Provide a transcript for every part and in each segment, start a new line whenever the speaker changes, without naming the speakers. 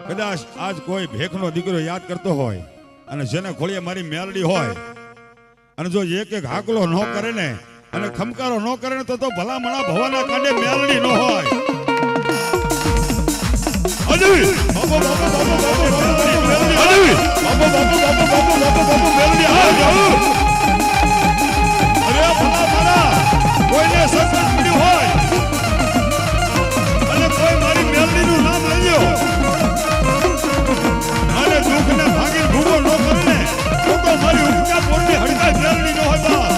કદાચ આજ કોઈ ભેખનો દીકરો યાદ કરતો હોય અને જેને ખોળીએ મારી મેલડી હોય અને જો એક એક હાકલો ન કરે ને અને ખમકારો ન કરે ને તો ભલામણા ભવાના કાંડે મેલડી ન હોય. અજય બાબો બાબો બાબો બાબો મેલડી અજય બાબો બાબો બાબો બાબો બાબો બાબો મેલડી આ જાઓ. અરે ભલા કોઈને સત્સંગ મળ્યું હોય અને કોઈ મારી મેલડીનું નામ લઈ લ્યો અને દુઃખને ભાગી ભૂગો ન કરે ને તો મારી ઉપકાર કોણની હડકાઈ મેલડી ન હોય બા.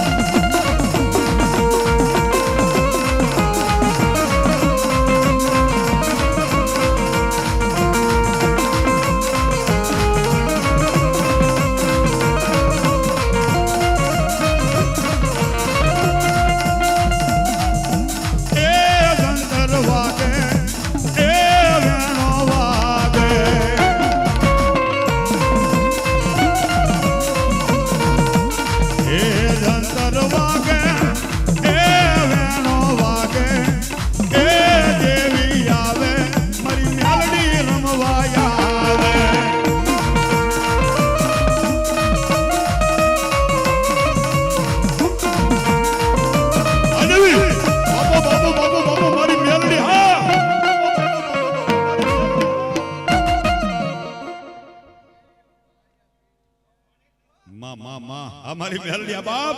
મારી મેલડી બાપ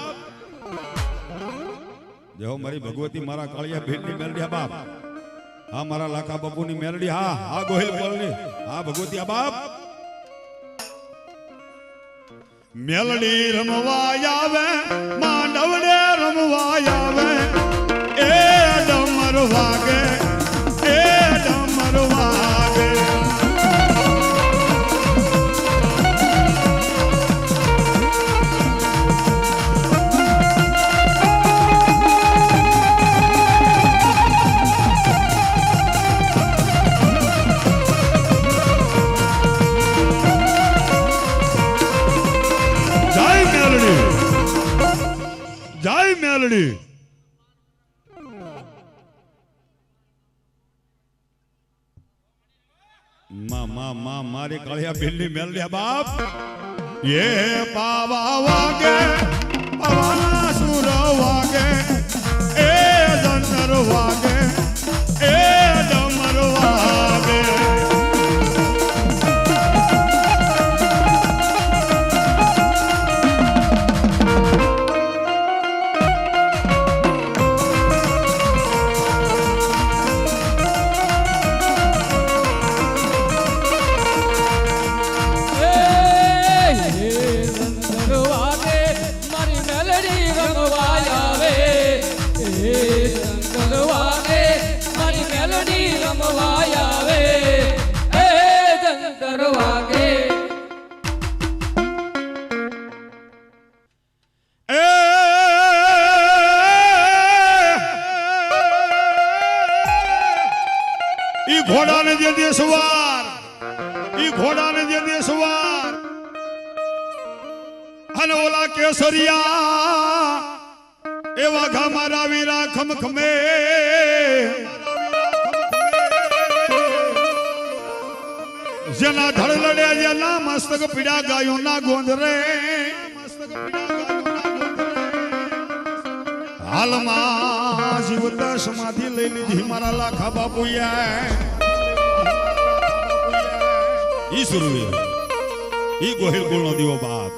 દેહો મારી ભગવતી મારા કાળિયા ભેટની મેલડી બાપ હા મારા લાખા બાપુની મેલડી હા હા ગોહિલ બોલની હા ભગવતી બાપ મેલડી રમવા આવે માંડવડે રમવા આવે એ ડમર વાગે એ ડમર વાગે જય મેલડી મારી કાળિયા બિલ્લી મેલડી બાપ એ પાવા વાગે પવના સુર વાગે એ જંતર વાગે એ ડમર વાગે ઘોડાને જે દે સવાર ઈ ઘોડાને જે દે સવાર અને ઓલા કેસરિયા એવા ઘા મારા વીરા ખમખમે જેના ધડ લડ્યા જેના મસ્તક પીડા ગાયું ના ગોંધરે હાલમાં જીવતા સમાધિ લઈ લીધી મારા લાખા બાપુએ ઈ સુરવીર ઈ ગોહિલ કુળનો દીવો બાપ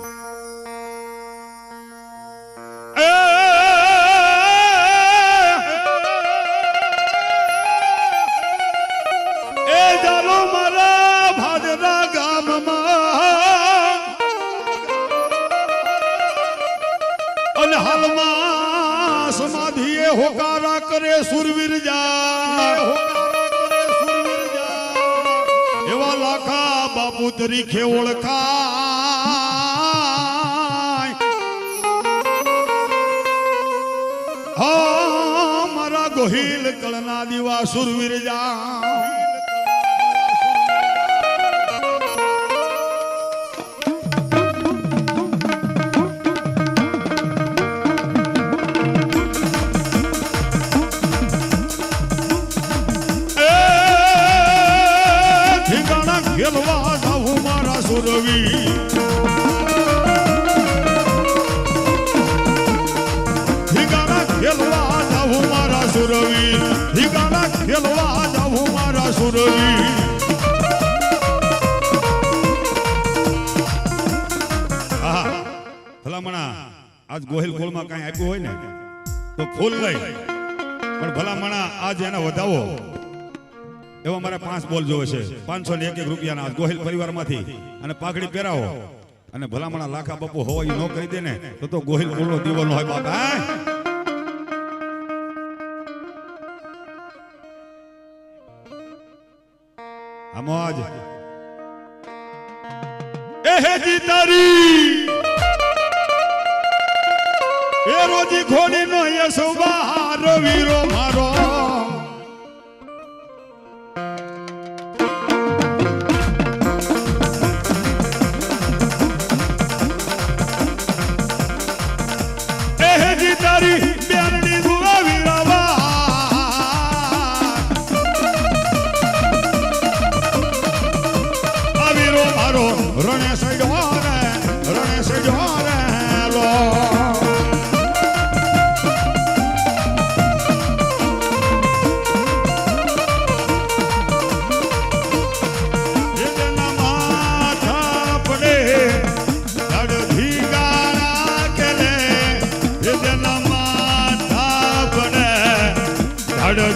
એ જાલો મારા ભાદરા ગામમાં અને હાલમાં સમાધિએ હોકારા કરે સુરવીર જા એવા લાખા બાપુ તરીકે ઓળખાય હા મારા ગોહિલ કળના દીવા સુરવીર જા ખેલવા જાઉં મારા સુરવીર ઠીકાણા ખેલવા જાઉં મારા સુરવીર ઠીકાણા ખેલવા જાઉં મારા સુરવીર ભલામણા આજ ગોહિલ કોળમાં કાંઈ આપ્યું હોય ને તો ફૂલ લઈ પણ ભલામણા આજ એને વધાવો એવા મારે 5 બોલ જોવે છે 501 રૂપિયાના આજ ગોહિલ પરિવારમાંથી અને પાઘડી પહેરાવો અને ભલામણા લાખા બાપુ હોય ન કરી દે ને તો ગોહિલ કોળનો દીવાનો હોય બાપા આમોજ એહે જી તારી એ રોજી ખોડી નો યસોબાર વીરો મારો એહજી તારી બેરડી દુવા વીરાવા આ વીરો મારો રણે સડ્યો રે લો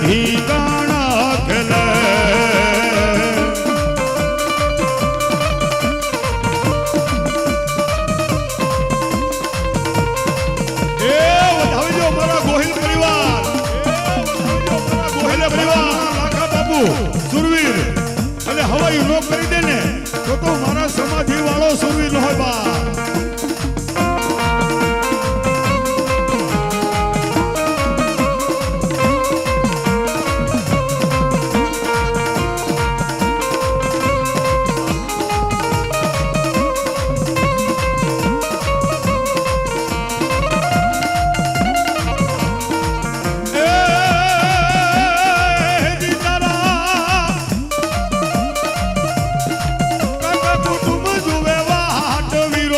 ઠીકાણા ખેલે એ વધાવજો મારા ગોહિલ પરિવાર લાખા બાપુ સુરવીર અને હવાઈ નો કરી દે ને તો મારા સમાધિ વાળો સુરવીર ન હોય બા વીરો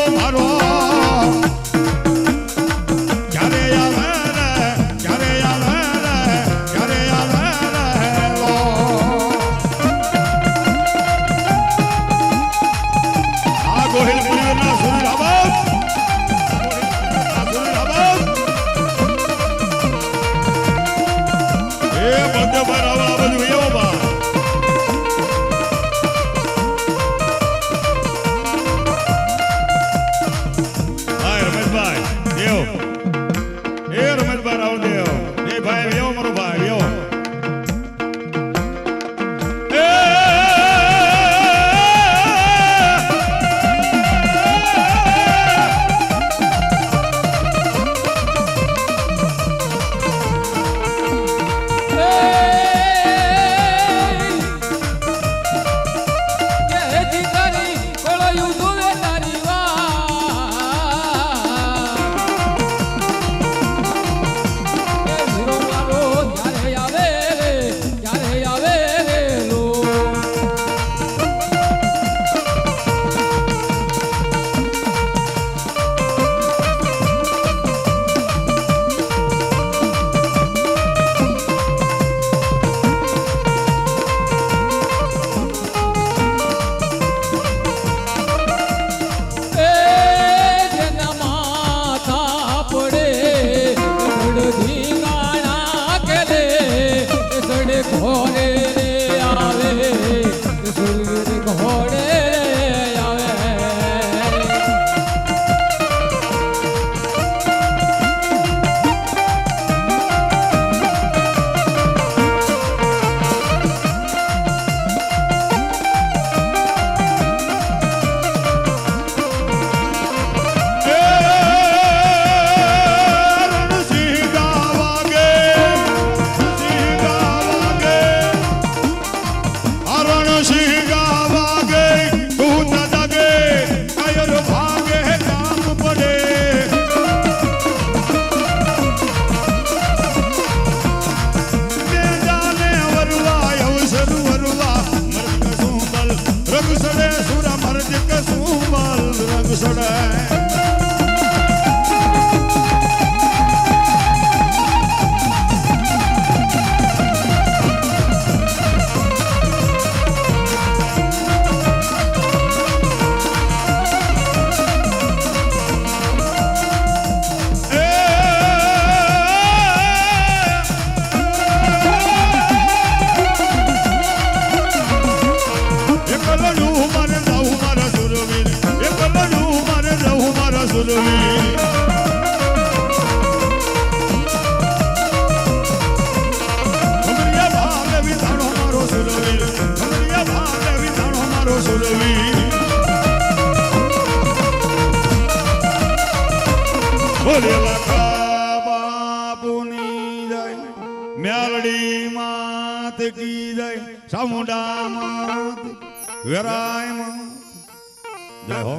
સુરવી બોલે લખા બાપુની જય મેલડી માત કી જય સામુંડા માત વેરાય માત જય હો